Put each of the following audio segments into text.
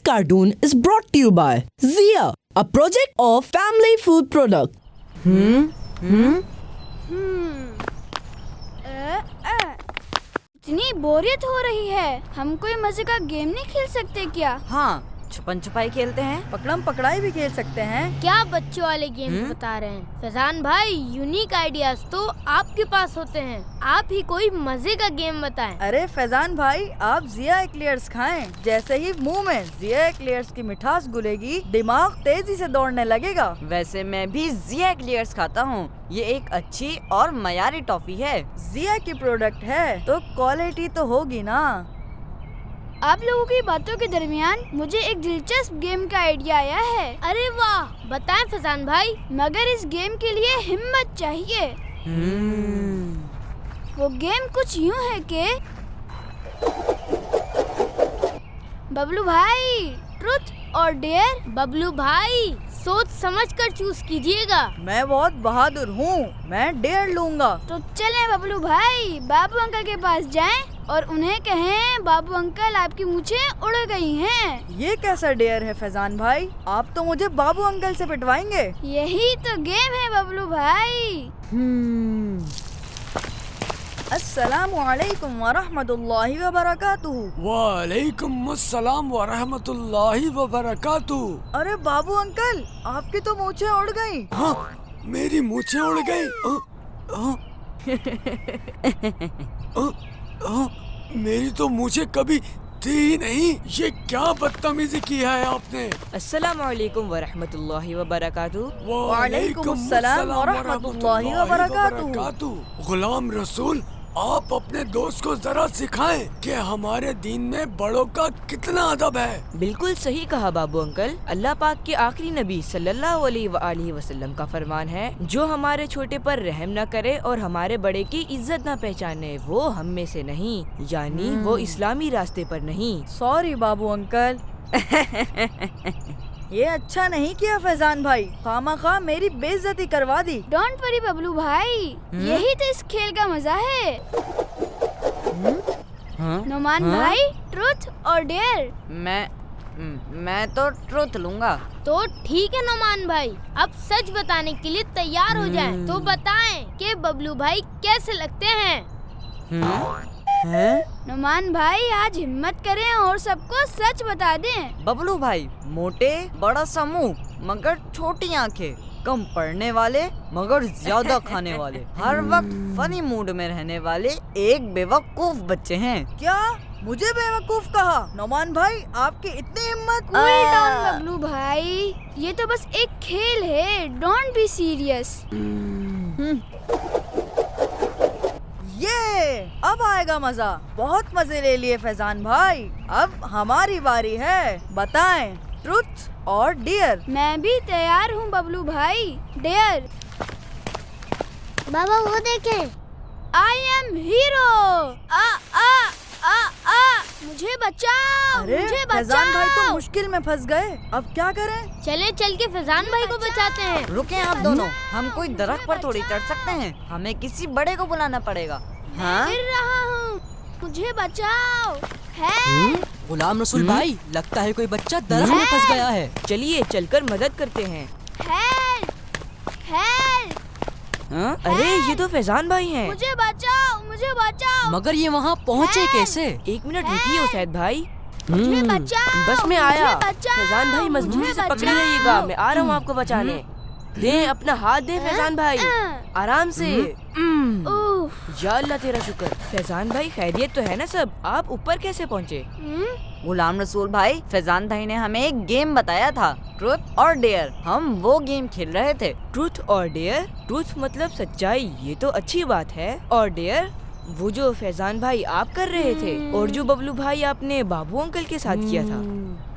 cartoon is brought to you by Zia, a project of Family Food Product. इतनी बोरियत हो रही है, हम कोई मजे का गेम नहीं खेल सकते क्या? हाँ, छुपन छुपाई खेलते हैं, पकड़म पकड़ाई भी खेल सकते हैं। क्या बच्चों वाले गेम्स बता रहे हैं? फैजान भाई, यूनिक आइडियाज तो आपके पास होते हैं, आप ही कोई मजे का गेम बताएं। अरे फैजान भाई, आप जिया एक्लेयर्स खाएं, जैसे ही मुंह में जिया एक्लेयर्स की मिठास घुलेगी, दिमाग तेजी से दौड़ने लगेगा। वैसे मैं भी जिया एक्लेयर्स खाता हूँ, ये एक अच्छी और मयारी टॉफी है। जिया की प्रोडक्ट है तो क्वालिटी तो होगी ना। आप लोगों की बातों के दरमियान मुझे एक दिलचस्प गेम का आइडिया आया है। अरे वाह, बताएं फैजान भाई, मगर इस गेम के लिए हिम्मत चाहिए। वो गेम कुछ यूं है कि बबलू भाई, ट्रुथ और डेयर। बबलू भाई, सोच समझ कर चूज कीजिएगा। मैं बहुत बहादुर हूँ, मैं डेयर लूँगा। तो चलें बबलू भाई, बाबू अंकल के पास जाएं और उन्हें कहें, बाबू अंकल आपकी मूंछें उड़ गई हैं। ये कैसा डेयर है फैजान भाई? आप तो मुझे बाबू अंकल से पिटवाएंगे। यही तो गेम है बबलू भाई। अस्सलामुअलैकुम वरहमतुल्लाहि वबरकातुहू। वालेकुम अस्सलाम वरहमतुल्लाहि वबरकातुहू। अरे बाबू अंकल, आपकी तो मूंछें उड़ गई। हाँ, मेरी मूंछें उड़ गई। मेरी तो मूंछें कभी थी ही नहीं। ये क्या बदतमीजी की है आपने? अस्सलामुअलैकुम वरहमतुल्लाहि वबरकातुहू। वालेकुम अस्सलाम वरहमतुल्लाहि वबरकातुहू। गुलाम रसूल, आप अपने दोस्त को जरा सिखाएं कि हमारे दीन में बड़ों का कितना अदब है। बिल्कुल सही कहा बाबू अंकल। अल्लाह पाक के आखिरी नबी सल्लल्लाहु अलैहि वसल्लम का फरमान है, जो हमारे छोटे पर रहम न करे और हमारे बड़े की इज्जत न पहचाने, वो हम में से नहीं, यानी वो इस्लामी रास्ते पर नहीं। सॉरी बाबू अंकल। ये अच्छा नहीं किया फैजान भाई, खामखा मेरी बेइज्जती करवा दी। डोंट वरी बबलू भाई, यही तो इस खेल का मजा है। नोमान भाई, ट्रुथ और डेयर। मैं तो ट्रुथ लूंगा। तो ठीक है नोमान भाई, अब सच बताने के लिए तैयार हो जाएं। तो बताएं कि बबलू भाई कैसे लगते हैं। नोमान भाई, आज हिम्मत करें और सबको सच बता दें। बबलू भाई, मोटे, बड़ा सा मुंह मगर छोटी आंखें, कम पढ़ने वाले मगर ज्यादा खाने वाले, हर वक्त फनी मूड में रहने वाले एक बेवकूफ बच्चे हैं। क्या मुझे बेवकूफ कहा? नोमान भाई, आपकी इतनी हिम्मत? कूल डाउन बबलू भाई, ये तो बस एक खेल है, डोंट बी सीरियस। ये अब आएगा मजा। बहुत मजे ले लिए फैजान भाई, अब हमारी बारी है। बताएं, ट्रुथ और डेयर। मैं भी तैयार हूँ बबलू भाई। डेयर। बाबा वो देखे, आई एम हीरो। आ आ आ आ मुझे बचाओ। अरे मुझे फैजान भाई तो बचाओ। मुश्किल में फंस गए, अब क्या करें? चले चल के फैजान भाई को बचाते हैं। रुके आप दोनों, हम कोई दरख्त पर थोड़ी चढ़ सकते हैं, हमें किसी बड़े को बुलाना पड़ेगा। हाँ? गिर रहा हूँ, मुझे बचाओ। है गुलाम रसूल भाई, लगता है कोई बच्चा दरख्त में फंस गया है। चलिए चलकर मदद करते हैं। हेल्प हेल्प, अरे ये तो फैजान भाई हैं। मुझे बचाओ, मुझे बचाओ। मगर ये वहाँ पहुँचे कैसे? एक मिनट रुकिए उसैद भाई। मुझे बचाओ। बस में आया। मुझे बचाओ। फैजान भाई मजबूती मुझे से पकड़े बचाओ। रहिएगा, मैं आ रहा हूँ आपको बचाने। दे अपना हाथ दे फैजान भाई, आराम से। उफ। या अल्लाह तेरा शुक्र। फैजान भाई खैरियत तो है ना सब? आप ऊपर कैसे पहुँचे? गुलाम रसूल भाई, फैजान भाई ने हमें एक गेम बताया था, ट्रुथ और डेयर। हम वो गेम खेल रहे थे। ट्रूथ और डेयर? ट्रूथ मतलब सच्चाई, ये तो अच्छी बात है। और डेयर वो जो फैजान भाई आप कर रहे थे, और जो बबलू भाई आपने बाबू अंकल के साथ किया था।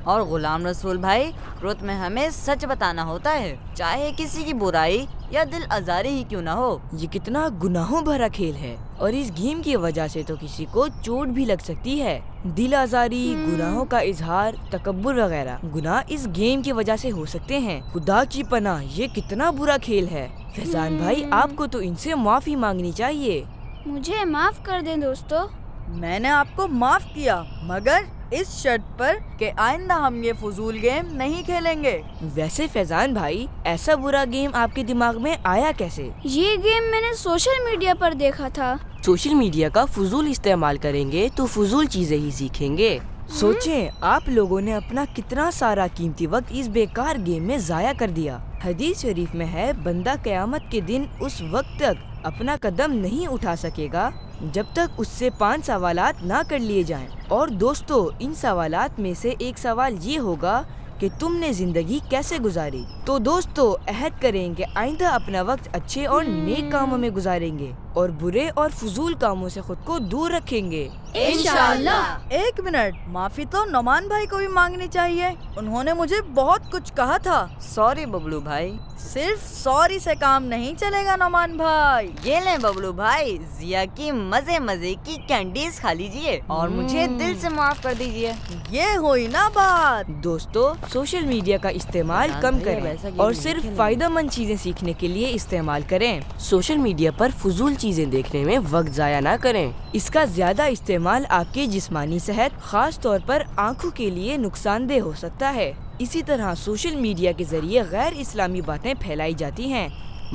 और गुलाम रसूल भाई, ट्रुथ में हमें सच बताना होता है, चाहे किसी की बुराई या दिल आजारी ही क्यों ना हो। ये कितना गुनाहों भरा खेल है, और इस गेम की वजह से तो किसी को चोट भी लग सकती है। दिल आजारी, गुनाहों का इजहार, तकब्बुर वगैरह गुनाह इस गेम की वजह से हो सकते हैं। खुदा की पनाह, ये कितना बुरा खेल है। फैजान भाई, आपको तो इनसे माफी मांगनी चाहिए। मुझे माफ कर दें दोस्तों। मैंने आपको माफ किया, मगर इस शर्त पर कि आइंदा हम ये फजूल गेम नहीं खेलेंगे। वैसे फैजान भाई, ऐसा बुरा गेम आपके दिमाग में आया कैसे? ये गेम मैंने सोशल मीडिया पर देखा था। सोशल मीडिया का फजूल इस्तेमाल करेंगे तो फजूल चीजें ही सीखेंगे। सोचें, आप लोगों ने अपना कितना सारा कीमती वक्त इस बेकार गेम में जाया कर दिया। हदीस शरीफ में है, बंदा क़यामत के दिन उस वक्त तक अपना कदम नहीं उठा सकेगा जब तक उससे 5 सवालात ना कर लिए जाएं। और दोस्तों, इन सवालात में से एक सवाल ये होगा कि तुमने जिंदगी कैसे गुजारी। तो दोस्तों, अहद करें कि आइंदा अपना वक्त अच्छे और नेक कामों में गुजारेंगे और बुरे और फजूल कामों से खुद को दूर रखेंगे। इंशाअल्लाह। 1 मिनट, माफी तो नोमान भाई को भी मांगनी चाहिए। उन्होंने मुझे बहुत कुछ कहा था। सॉरी बबलू भाई। सिर्फ सॉरी से काम नहीं चलेगा नोमान भाई। ये लें बबलू भाई, जिया की मजे मजे की कैंडीज खा लीजिए और मुझे दिल से माफ कर दीजिए। ये हुई ना बात। दोस्तों, सोशल मीडिया का इस्तेमाल कम करें और सिर्फ फायदेमंद चीजें सीखने के लिए इस्तेमाल करें। सोशल मीडिया पर फजूल चीजें देखने में वक्त जाया ना करें। इसका ज्यादा इस्तेमाल आपकी जिस्मानी सेहत, खास तौर पर आँखों के लिए नुकसानदेह हो सकता है। इसी तरह सोशल मीडिया के जरिए गैर इस्लामी बातें फैलाई जाती हैं,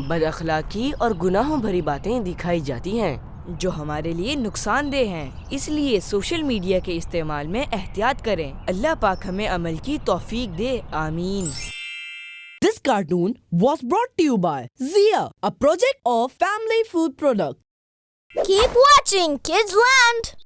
बदअखलाकी और गुनाहों भरी बातें दिखाई जाती हैं जो हमारे लिए नुकसानदेह हैं। इसलिए सोशल मीडिया के इस्तेमाल में एहतियात करें। अल्लाह पाक हमें अमल की तौफीक दे, आमीन। This cartoon was brought to you by Zia, a project of Family Food Product. Keep watching Kids Land.